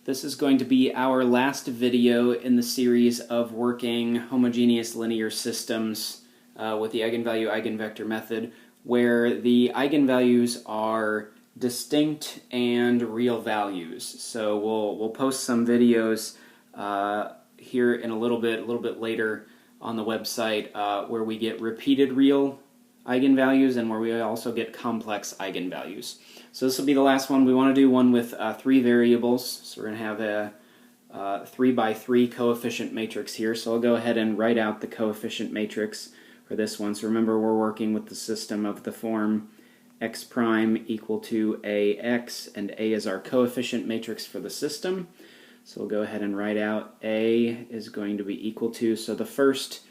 This is going to be our last video in the series of working homogeneous linear systems with the eigenvalue-eigenvector method, where the eigenvalues are distinct and real values. So we'll post some videos here in a little bit later on the website where we get repeated real eigenvalues and where we also get complex eigenvalues. So this will be the last one. We want to do one with 3 variables. So we're going to have a 3 by 3 coefficient matrix here. So I'll go ahead and write out the coefficient matrix for this one. So remember, we're working with the system of the form x prime equal to ax, and a is our coefficient matrix for the system. So we'll go ahead and write out a is going to be equal to, so the first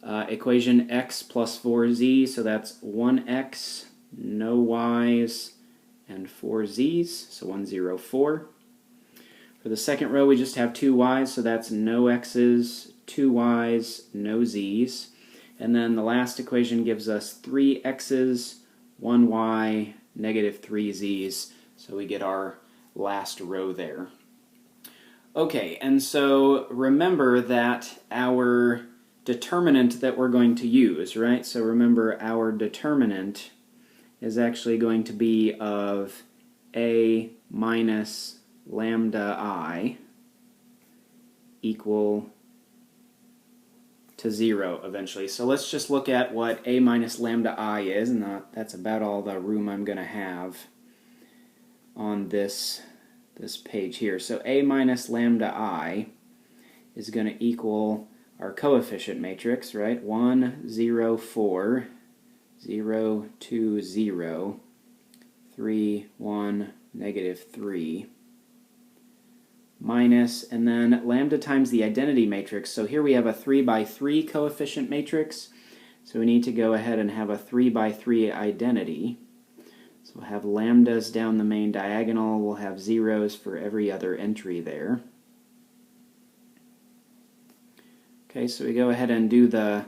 equation, x plus 4z, so that's 1x, no y's, and 4 z's, so 1, 0, 4. For the second row, we just have 2 y's, so that's no x's, 2 y's, no z's. And then the last equation gives us 3 x's, 1 y, negative 3 z's, so we get our last row there. Okay, and so remember that our determinant that we're going to use, right? So remember, our determinant is actually going to be of a minus lambda I equal to 0 eventually. So let's just look at what a minus lambda I is, and that's about all the room I'm going to have on this page here. So a minus lambda I is going to equal our coefficient matrix, right? 1, 0, 4, 0, 2, 0, 3, 1, negative 3, minus, and then lambda times the identity matrix. So here we have a 3 by 3 coefficient matrix, so we need to go ahead and have a 3 by 3 identity. So we'll have lambdas down the main diagonal, we'll have zeros for every other entry there. Okay, so we go ahead and do the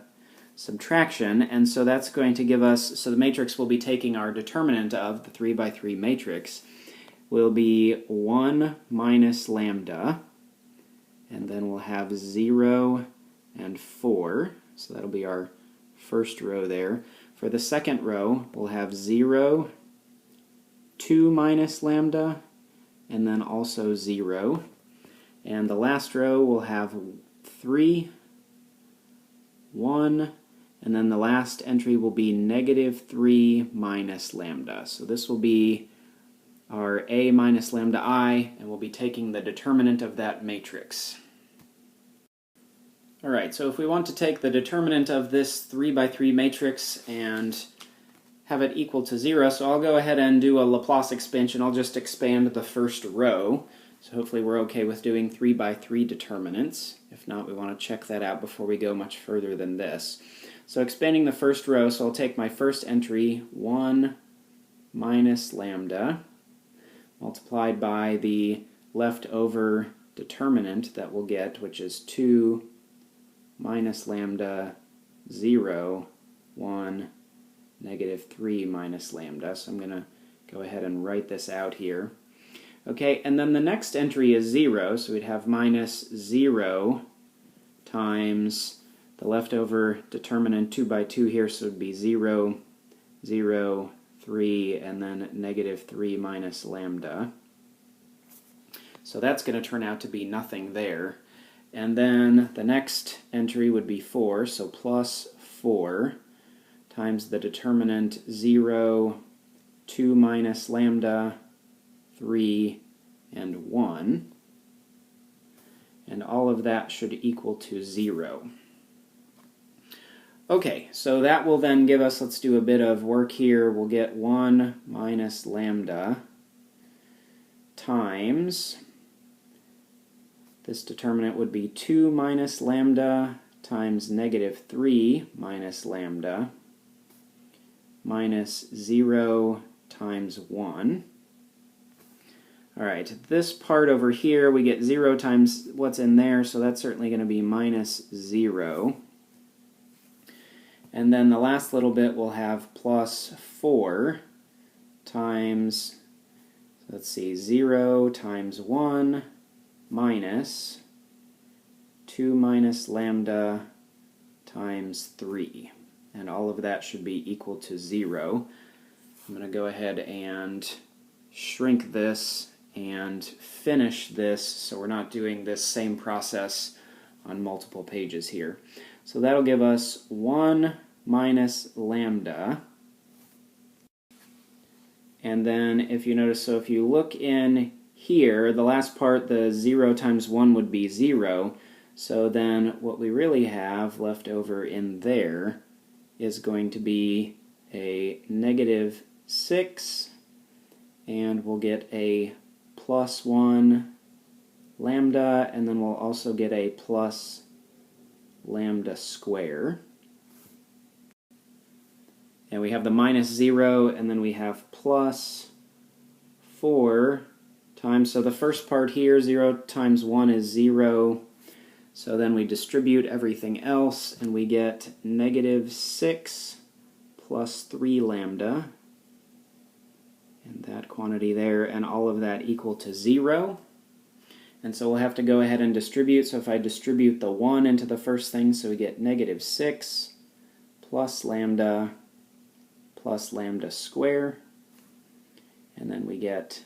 subtraction, and so that's going to give us, so the matrix will be taking our determinant of the 3 by 3 matrix will be 1 minus lambda, and then we'll have 0 and 4, so that'll be our first row there. For the second row, we'll have 0, 2 minus lambda, and then also 0. And the last row will have 3, 1, and then the last entry will be negative 3 minus lambda. So this will be our a minus lambda I, and we'll be taking the determinant of that matrix. Alright, so if we want to take the determinant of this 3 by 3 matrix and have it equal to 0, so I'll go ahead and do a Laplace expansion. I'll just expand the first row. So hopefully we're okay with doing 3 by 3 determinants. If not, we want to check that out before we go much further than this. So expanding the first row, so I'll take my first entry, 1 minus lambda, multiplied by the leftover determinant that we'll get, which is 2 minus lambda, 0, 1, negative 3 minus lambda. So I'm going to go ahead and write this out here. Okay, and then the next entry is 0, so we'd have minus 0 times the leftover determinant 2 by 2 here, so it would be 0, 0, 3, and then negative 3 minus lambda. So that's going to turn out to be nothing there. And then the next entry would be 4, so plus 4 times the determinant 0, 2 minus lambda, 3, and 1. And all of that should equal to 0. Okay, so that will then give us, let's do a bit of work here, we'll get 1 minus lambda times, this determinant would be 2 minus lambda times negative 3 minus lambda minus 0 times 1. Alright, this part over here, we get 0 times what's in there, so that's certainly going to be minus 0. And then the last little bit we'll have plus 4 times, let's see, 0 times 1 minus 2 minus lambda times 3. And all of that should be equal to 0. I'm going to go ahead and shrink this and finish this so we're not doing this same process on multiple pages here. So that'll give us 1 minus lambda. And then if you notice, so if you look in here, the last part, the 0 times 1 would be 0. So then what we really have left over in there is going to be a negative 6, and we'll get a plus 1 lambda, and then we'll also get a plus lambda square. And we have the minus 0, and then we have plus 4 times, so the first part here, 0 times 1 is 0, so then we distribute everything else, and we get negative 6 plus 3 lambda, and that quantity there, and all of that equal to 0. And so we'll have to go ahead and distribute, so if I distribute the 1 into the first thing, so we get negative 6 plus lambda square, and then we get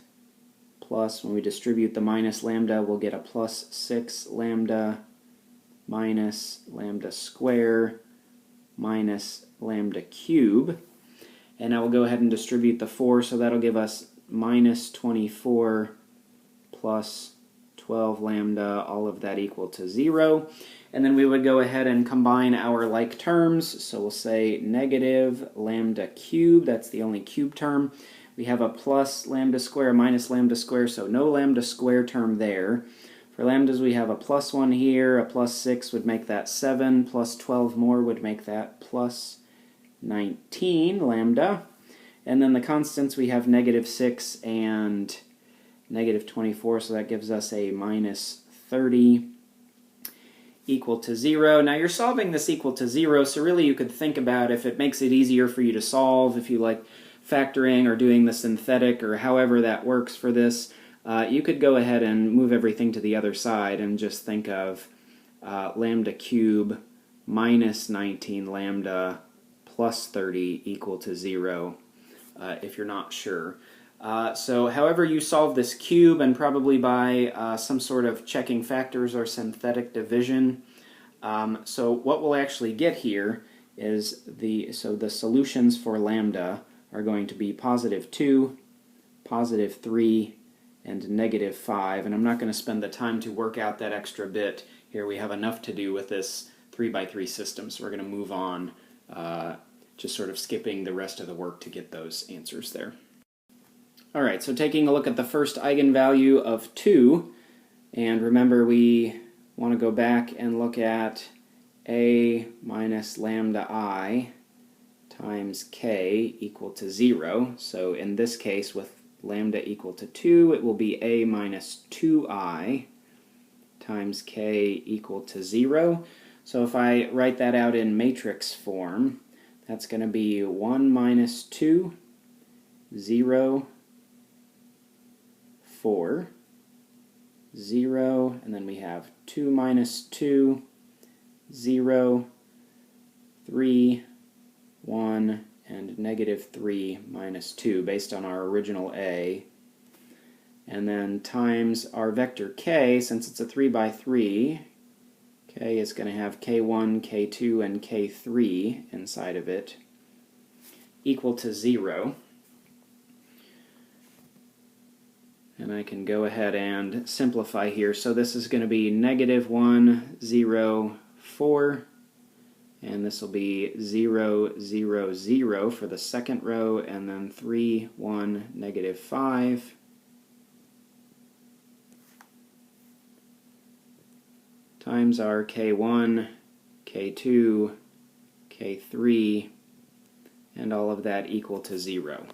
plus, when we distribute the minus lambda, we'll get a plus 6 lambda minus lambda square minus lambda cube. And now we'll go ahead and distribute the 4, so that'll give us minus 24 plus 12 lambda, all of that equal to 0. And then we would go ahead and combine our like terms, so we'll say negative lambda cube, that's the only cube term. We have a plus lambda square minus lambda square, so no lambda square term there. For lambdas we have a plus 1 here, a plus 6 would make that 7, plus 12 more would make that plus 19 lambda. And then the constants, we have negative 6 and negative 24, so that gives us a minus 30 equal to 0. Now you're solving this equal to 0, so really you could think about if it makes it easier for you to solve, if you like factoring or doing the synthetic or however that works for this, you could go ahead and move everything to the other side and just think of lambda cube minus 19 lambda plus 30 equal to 0 if you're not sure. So however you solve this cube, and probably by some sort of checking factors or synthetic division, so what we'll actually get here is the solutions for lambda are going to be positive 2, positive 3, and negative 5, and I'm not going to spend the time to work out that extra bit here. We have enough to do with this 3x3 system, so we're going to move on, just sort of skipping the rest of the work to get those answers there. Alright, so taking a look at the first eigenvalue of 2, and remember we want to go back and look at a minus lambda I times k equal to 0. So in this case, with lambda equal to 2, it will be a minus 2I times k equal to 0. So if I write that out in matrix form, that's going to be 1 minus 2, 0, 4, 0, and then we have 2 minus 2, 0, 3, 1, and negative 3 minus 2 based on our original A. And then times our vector k, since it's a 3x3, k is going to have k1, k2, and k3 inside of it, equal to 0. And I can go ahead and simplify here. So this is going to be negative 1, 0, 4, and this will be 0, 0, 0 for the second row, and then 3, 1, negative 5. Times our k1, k2, k3, and all of that equal to 0.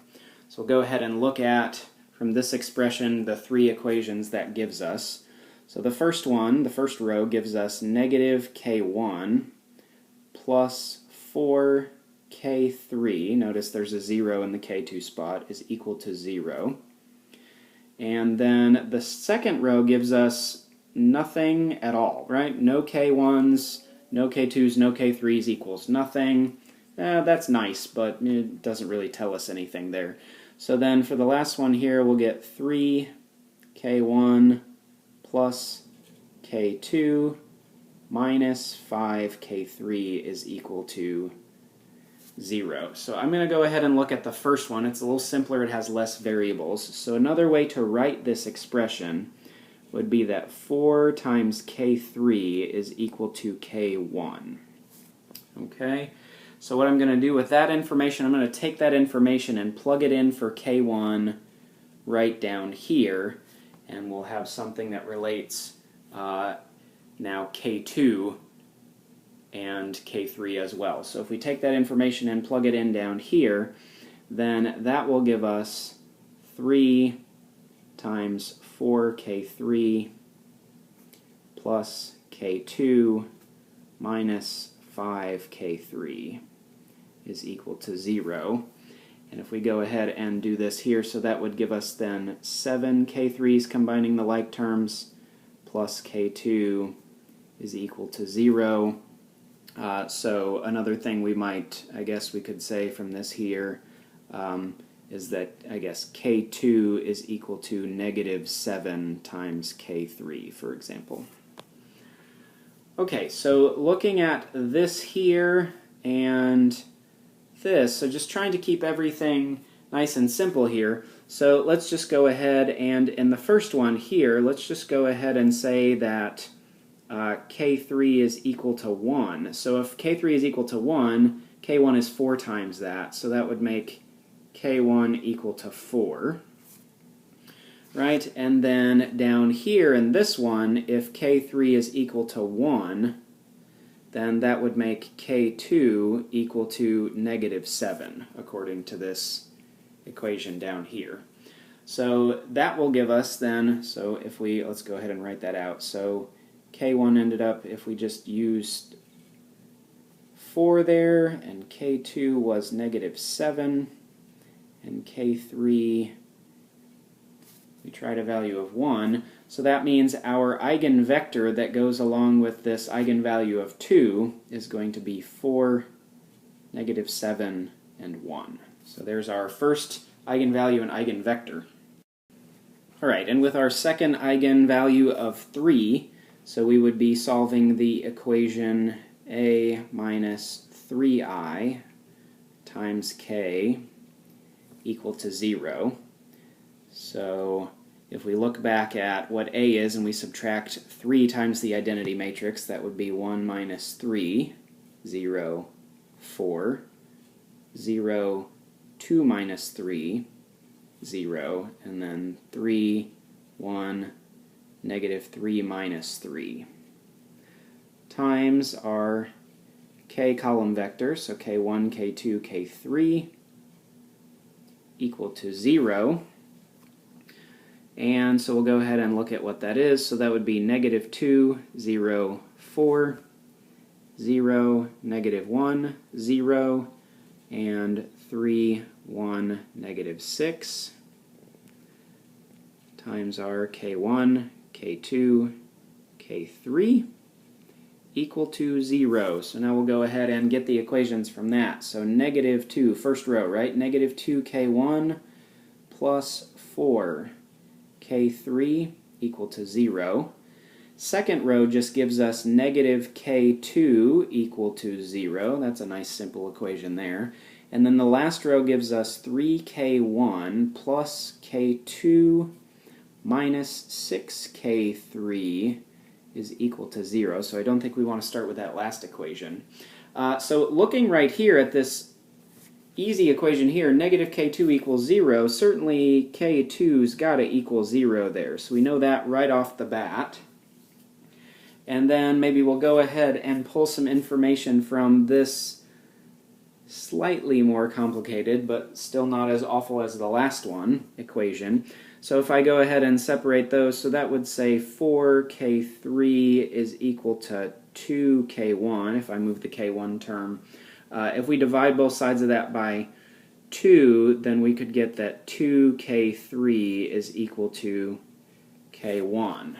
So we'll go ahead and look at, from this expression, the three equations that gives us. So the first one, the first row, gives us negative k1 plus 4k3, notice there's a 0 in the k2 spot, is equal to 0. And then the second row gives us nothing at all, right? No k1s, no k2s, no k3s equals nothing. That's nice, but it doesn't really tell us anything there. So then for the last one here, we'll get 3k1 plus k2 minus 5k3 is equal to 0. So I'm going to go ahead and look at the first one. It's a little simpler. It has less variables. So another way to write this expression would be that 4 times k3 is equal to k1. Okay? So what I'm going to do with that information, I'm going to take that information and plug it in for k1 right down here, and we'll have something that relates now k2 and k3 as well. So if we take that information and plug it in down here, then that will give us 3 times 4k3 plus k2 minus 5k3 is equal to 0. And if we go ahead and do this here, so that would give us then 7 k3's combining the like terms plus k2 is equal to 0. So another thing we might, I guess we could say from this here is that, I guess, k2 is equal to negative 7 times k3, for example. Okay, so looking at this here and this, so just trying to keep everything nice and simple here. So let's just go ahead and in the first one here, let's just go ahead and say that k3 is equal to 1. So if k3 is equal to 1, k1 is 4 times that, so that would make k1 equal to 4. Right? And then down here in this one, if k3 is equal to 1, then that would make k2 equal to negative 7, according to this equation down here. So that will give us then, so if we, let's go ahead and write that out. So k1 ended up, if we just used 4 there, and k2 was negative 7, and k3, we tried a value of 1. So that means our eigenvector that goes along with this eigenvalue of 2 is going to be 4, negative 7, and 1. So there's our first eigenvalue and eigenvector. Alright, and with our second eigenvalue of 3, so we would be solving the equation a minus 3i times k equal to 0. So if we look back at what a is and we subtract 3 times the identity matrix, that would be 1 minus 3, 0, 4, 0, 2 minus 3, 0, and then 3, 1, negative 3 minus 3, times our k column vector, so k1, k2, k3, equal to 0. And so we'll go ahead and look at what that is. So that would be negative 2, 0, 4, 0, negative 1, 0, and 3, 1, negative 6, times our k1, k2, k3, equal to 0. So now we'll go ahead and get the equations from that. So negative 2, first row, right? Negative 2k1 plus 4. k3 equal to 0. Second row just gives us negative k2 equal to 0. That's a nice simple equation there. And then the last row gives us 3k1 plus k2 minus 6k3 is equal to 0. So I don't think we want to start with that last equation. So looking right here at this easy equation here, negative k2 equals 0, certainly k2's got to equal 0 there. So we know that right off the bat. And then maybe we'll go ahead and pull some information from this slightly more complicated, but still not as awful as the last one, equation. So if I go ahead and separate those, so that would say 4k3 is equal to 2k1, if I move the k1 term. If we divide both sides of that by 2, then we could get that 2k3 is equal to k1.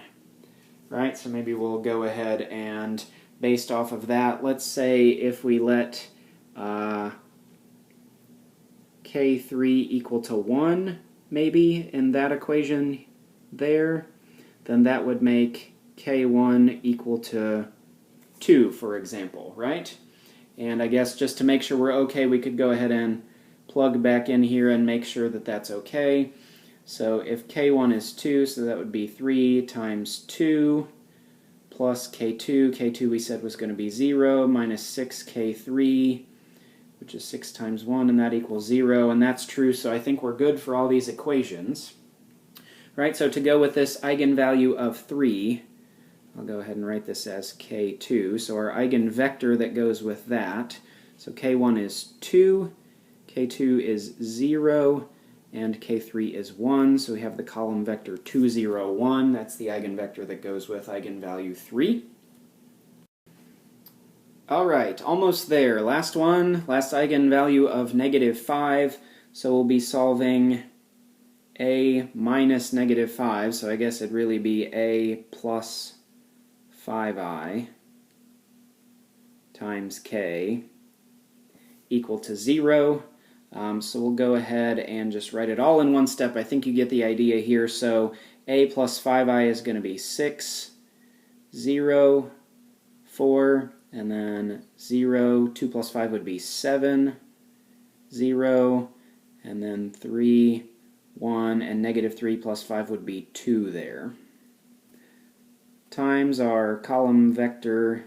right? So maybe we'll go ahead and, based off of that, let's say if we let k3 equal to 1, maybe, in that equation there, then that would make k1 equal to 2, for example, right? And I guess just to make sure we're okay, we could go ahead and plug back in here and make sure that that's okay. So if k1 is 2, so that would be 3 times 2 plus k2. k2 we said was going to be 0 minus 6k3, which is 6 times 1, and that equals 0, and that's true, so I think we're good for all these equations. Right, so to go with this eigenvalue of 3, I'll go ahead and write this as k2, so our eigenvector that goes with that, so k1 is 2, k2 is 0, and k3 is 1, so we have the column vector 2, 0, 1. That's the eigenvector that goes with eigenvalue 3. Alright, almost there. Last one, last eigenvalue of -5, so we'll be solving a minus -5, so I guess it'd really be a plus 5i times k equal to 0. So we'll go ahead and just write it all in one step. I think you get the idea here. So a plus 5i is going to be 6, 0, 4, and then 0. 2 plus 5 would be 7, 0, and then 3, 1, and -3 plus 5 would be 2 there. Times our column vector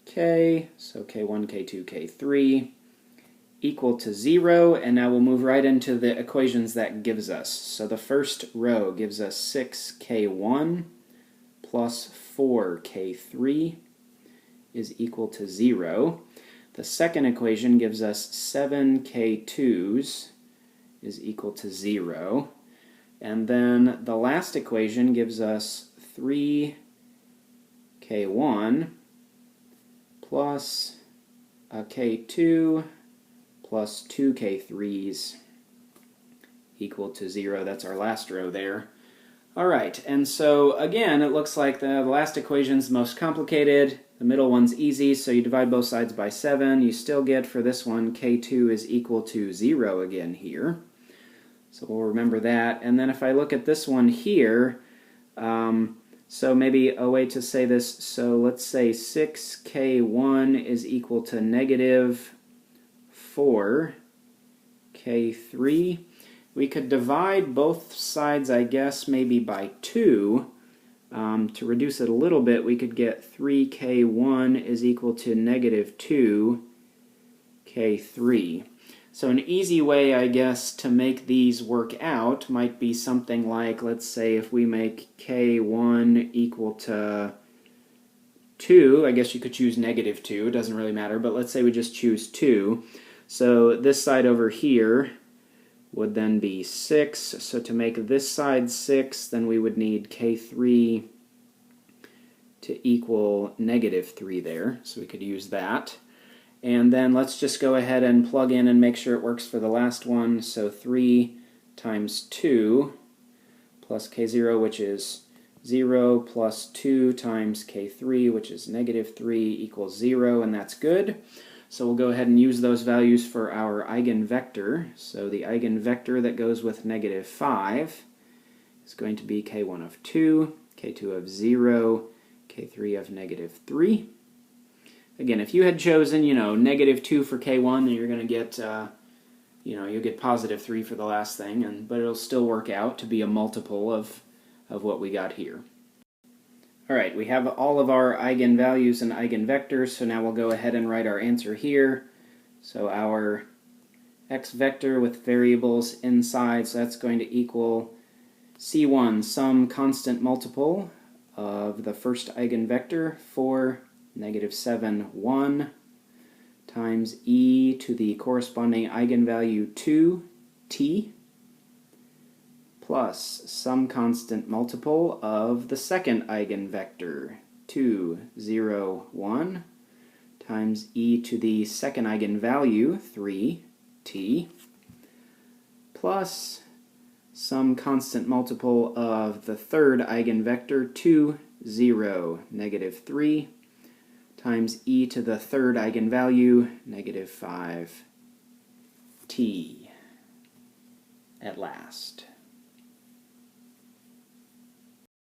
k, so k1, k2, k3, equal to 0, and now we'll move right into the equations that gives us. So the first row gives us 6k1 plus 4k3 is equal to 0. The second equation gives us 7k2s is equal to 0. And then the last equation gives us 3k1 plus a k2 plus 2k3s equal to 0. That's our last row there. Alright, and so again, it looks like the last equation's the most complicated. The middle one's easy, so you divide both sides by 7. You still get, for this one, k2 is equal to 0 again here. So we'll remember that. And then if I look at this one here, so maybe a way to say this, so let's say 6k1 is equal to -4k3. We could divide both sides, I guess, maybe by 2. To reduce it a little bit, we could get 3k1 is equal to -2k3. So an easy way, I guess, to make these work out might be something like, let's say if we make k1 equal to 2, I guess you could choose -2, it doesn't really matter, but let's say we just choose 2. So this side over here would then be 6, so to make this side 6, then we would need k3 to equal -3 there, so we could use that. And then let's just go ahead and plug in and make sure it works for the last one. So 3 times 2 plus k0, which is 0, plus 2 times k3, which is -3, equals 0, and that's good. So we'll go ahead and use those values for our eigenvector. So the eigenvector that goes with -5 is going to be k1 of 2, k2 of 0, k3 of -3. Again, if you had chosen, -2 for k1, then you're going to get, you'll get +3 for the last thing, but it'll still work out to be a multiple of what we got here. Alright, we have all of our eigenvalues and eigenvectors, so now we'll go ahead and write our answer here. So our x vector with variables inside, so that's going to equal C1, some constant multiple of the first eigenvector, 4, -7, 1, times e to the corresponding eigenvalue 2, t, plus some constant multiple of the second eigenvector, 2, 0, 1, times e to the second eigenvalue, 3, t, plus some constant multiple of the third eigenvector, 2, 0, negative 3, times e to the third eigenvalue, negative 5t, at last.